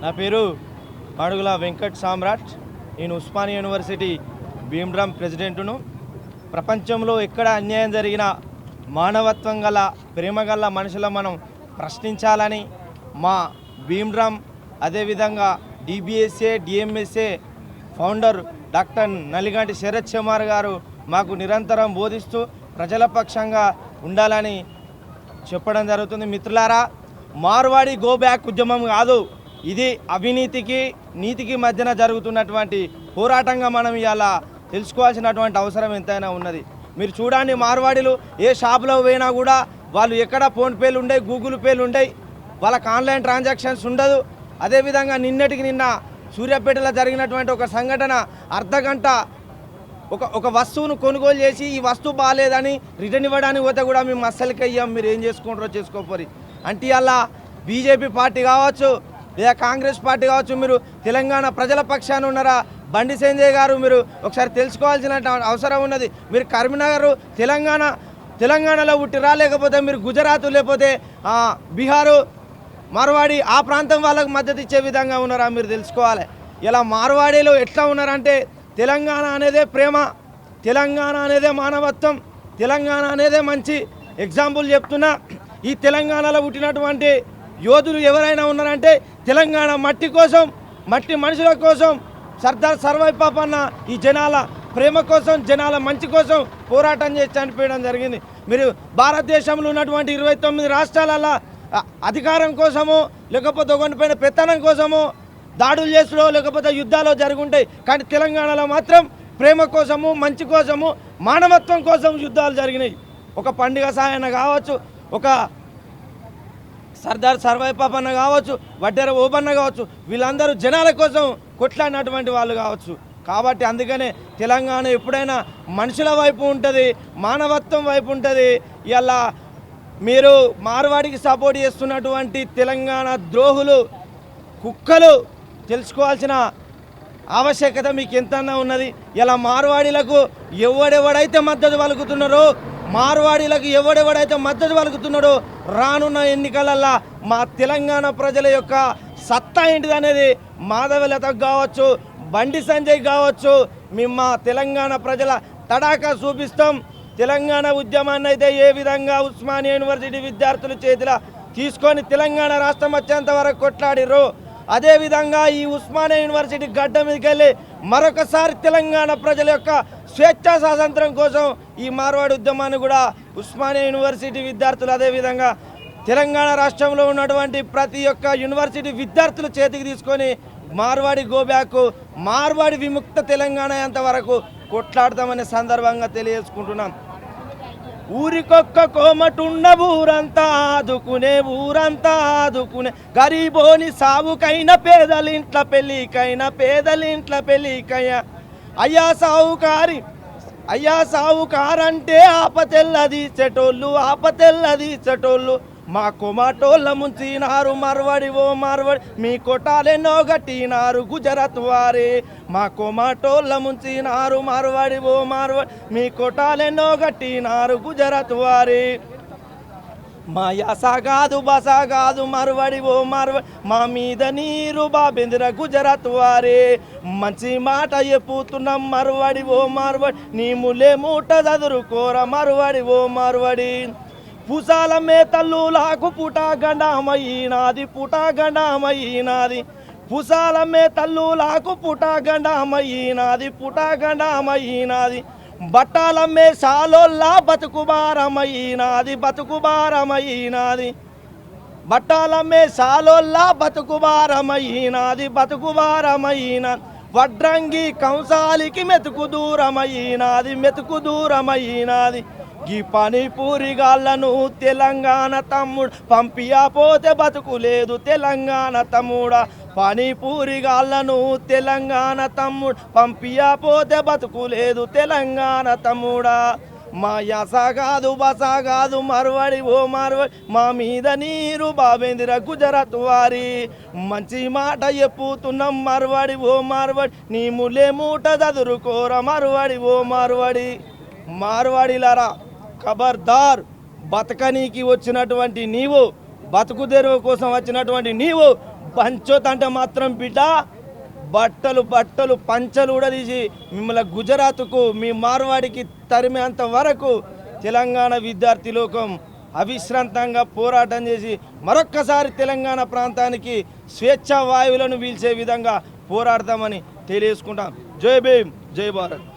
నా పేరు మాడుగుల వెంకట్ సామ్రాట్. నేను ఉస్మానియా యూనివర్సిటీ భీమ్రామ్ ప్రెసిడెంటును. ప్రపంచంలో ఎక్కడ అన్యాయం జరిగినా మానవత్వం గల ప్రేమ గల మనుషుల మనం ప్రశ్నించాలని మా భీమ్రామ్ అదేవిధంగా DBSA DMSA founder doctor Naliganti Sharath Kumar గారు మాకు నిరంతరం బోధిస్తూ ప్రజల పక్షంగా ఉండాలని చెప్పడం జరుగుతుంది. మిత్రులారా, మార్వాడి గో బ్యాక్ ఉద్యమం కాదు, ఇది అవినీతికి నీతికి మధ్యన జరుగుతున్నటువంటి పోరాటంగా మనం ఇవాళ తెలుసుకోవాల్సినటువంటి అవసరం ఎంతైనా ఉన్నది. మీరు చూడండి, మార్వాడీలు ఏ షాపులో పోయినా కూడా వాళ్ళు ఎక్కడ ఫోన్పేలు ఉండయి, గూగుల్ పేలు ఉండయి, వాళ్ళకి ఆన్లైన్ ట్రాన్సాక్షన్స్ ఉండదు. అదేవిధంగా నిన్నటికి నిన్న సూర్యాపేటలో జరిగినటువంటి ఒక సంఘటన, అర్ధగంట ఒక వస్తువును కొనుగోలు చేసి ఈ వస్తువు బాగాలేదని రిటర్న్ ఇవ్వడానికి పోతే కూడా మేము అస్సలకి అయ్యాం, మీరు ఏం చేసుకుంటారో చేసుకోపోరి అంటే అలా బీజేపీ పార్టీ కావచ్చు లేదా కాంగ్రెస్ పార్టీ కావచ్చు, మీరు తెలంగాణ ప్రజల పక్షాన ఉన్నారా? బండి సంజయ్ గారు మీరు ఒకసారి తెలుసుకోవాల్సిన అవసరం ఉన్నది. మీరు కరీంనగర్ తెలంగాణలో పుట్టిరా, లేకపోతే మీరు గుజరాత్ లేకపోతే బీహారు మార్వాడి ఆ ప్రాంతం వాళ్ళకు మద్దతు ఇచ్చే విధంగా ఉన్నారా? మీరు తెలుసుకోవాలి. ఇలా మార్వాడీలో ఎట్లా ఉన్నారంటే తెలంగాణ అనేదే ప్రేమ, తెలంగాణ అనేదే మానవత్వం, తెలంగాణ అనేదే మంచి. ఎగ్జాంపుల్ చెప్తున్నా, ఈ తెలంగాణలో పుట్టినటువంటి యోధులు ఎవరైనా ఉన్నారంటే తెలంగాణ మట్టి కోసం, మట్టి మనుషుల కోసం సర్దార్ సర్వాయి పాపన్న ఈ జనాల ప్రేమ కోసం, జనాల మంచి కోసం పోరాటం చేసి చనిపోయడం జరిగింది. మీరు భారతదేశంలో ఉన్నటువంటి 29 రాష్ట్రాలలో అధికారం కోసమో లేకపోతే ఒకరిపైన పెత్తనం కోసమో దాడులు చేసులో లేకపోతే యుద్ధాలు జరుగుంటాయి, కానీ తెలంగాణలో మాత్రం ప్రేమ కోసము, మంచి కోసము, మానవత్వం కోసం యుద్ధాలు జరిగినాయి. ఒక పండుగ సాయన్న కావచ్చు, ఒక సర్దార్ సర్వాయి పాపన్న కావచ్చు, వడ్డెర ఓబన్న కావచ్చు, వీళ్ళందరూ జనాల కోసం కొట్లాడినటువంటి వాళ్ళు కావచ్చు. కాబట్టి అందుకనే తెలంగాణ ఎప్పుడైనా మనుషుల వైపు ఉంటుంది, మానవత్వం వైపు ఉంటుంది. ఇలా మీరు మార్వాడికి సపోర్ట్ చేస్తున్నటువంటి తెలంగాణ ద్రోహులు, కుక్కలు తెలుసుకోవాల్సిన ఆవశ్యకత మీకు ఎంతన్నా ఉన్నది. ఇలా మార్వాడీలకు ఎవడెవడైతే మద్దతు పలుకుతున్నారో, మార్వాడీలకు ఎవడెవడైతే మద్దతు పలుకుతున్నాడో రానున్న ఎన్నికలల్లో మా తెలంగాణ ప్రజల యొక్క సత్తా ఏంటిది అనేది మాధవలతకు కావచ్చు, బండి సంజయ్ కావచ్చు, మేము మా తెలంగాణ ప్రజల తడాకా చూపిస్తాం. తెలంగాణ ఉద్యమాన్ని అయితే ఏ విధంగా ఉస్మానియా యూనివర్సిటీ విద్యార్థుల చేతిలో తీసుకొని తెలంగాణ రాష్ట్రం వచ్చేంత వరకు కొట్లాడిర్రు, అదేవిధంగా ఈ ఉస్మానియా యూనివర్సిటీ గడ్డ మీదకి వెళ్ళి మరొకసారి తెలంగాణ ప్రజల యొక్క స్వేచ్ఛా స్వాతంత్రం కోసం ఈ మార్వాడి ఉద్యమాన్ని కూడా ఉస్మానియా యూనివర్సిటీ విద్యార్థులు, అదేవిధంగా తెలంగాణ రాష్ట్రంలో ఉన్నటువంటి ప్రతి ఒక్క యూనివర్సిటీ విద్యార్థుల చేతికి తీసుకొని మార్వాడి గోబ్యాక్, మార్వాడి విముక్త తెలంగాణ అంతవరకు కొట్లాడతామనే సందర్భంగా తెలియజేసుకుంటున్నాం. ఊరికొక్క కోమటుండ ఊరంతా ఆదుకునే, ఊరంతా ఆదుకునే, గరీబోని సావుకైనా పేదలింట్ల పెళ్ళికైనా, పేదలింట్ల పెళ్ళికైనా, అయ్యా సావుకారంటే ఆపతెల్లదీసేటోళ్ళు, ఆపతెల్లదీసేటోళ్ళు, మా కొమాటోళ్ళ ముంచినారు మార్వాడి ఓ మార్వాడి, మీ కొటాలెన్నో గట్టినారు గుజరాత్ వారే, మా కొమాటోళ్ళ ముంచినారు మార్వాడి ఓ మార్వాడి, మీ కొటాలెన్నో గట్టినారు గుజరాత్ వారే, మా యాస కాదు బస కాదు మార్వాడి ఓ మార్వాడి, మా మీద నీరు బాబెందిర గుజరాత్ వారే, మంచి మాట చెప్పుతున్నాం మార్వాడి ఓ మార్వాడి, నీ ములే మూట చదురుకోర మార్వాడి ఓ మార్వాడి, పుసాల మేతల్లులకు పుటగండమయినాది, పుటగండమయినాది, పుసాల మేతల్లులకు పుటగండమయినాది, పుటగండమయినాది, బట్టాలమ్మే సాలోల్లా బతుకుబారమయినాది, బతుకుబారమయినాది, బట్టాలమ్మే సాలోల్లా బతుకుబారమయినాది, బతుకుబారమయినాది, వడ్రంగి కంసాలికి మెతుకు దూరమయినాది, మెతుకు దూరమయినాది, ఈ పానీపూరి గాళ్ళను తెలంగాణ తమ్ముడు పంపియపోతే బతుకులేదు తెలంగాణ తమ్ముడా, పానీపూరి గాళ్ళను తెలంగాణ తమ్ముడు పంపియపోతే బతుకులేదు తెలంగాణ తమ్ముడా, మా యాస కాదు బస కాదు మార్వాడి ఓ మార్వాడి, మా మీద నీరు బాబేందిర గుజరాత్ వారి, మంచి మాట చెప్పుతున్నాం మార్వాడి ఓ మార్వాడి, నీ ములే మూట చదురుకోర మార్వాడి ఓ మార్వాడి. మార్వాడిలారా, ఖబర్దార్, బతకనీకి వచ్చినటువంటి నీవు, బతుకు తెరువు కోసం వచ్చినటువంటి నీవు పంచోత్ అంటే మాత్రం బిడ్డ బట్టలు బట్టలు పంచలు కూడా తీసి మిమ్మల్ని గుజరాత్కు మీ మార్వాడికి తరిమేంత వరకు తెలంగాణ విద్యార్థి లోకం అవిశ్రాంతంగా పోరాటం చేసి మరొక్కసారి తెలంగాణ ప్రాంతానికి స్వేచ్ఛా వాయువులను పీల్చే విధంగా పోరాడతామని తెలియజేసుకుంటాం. జై భీమ్, జై భారత్.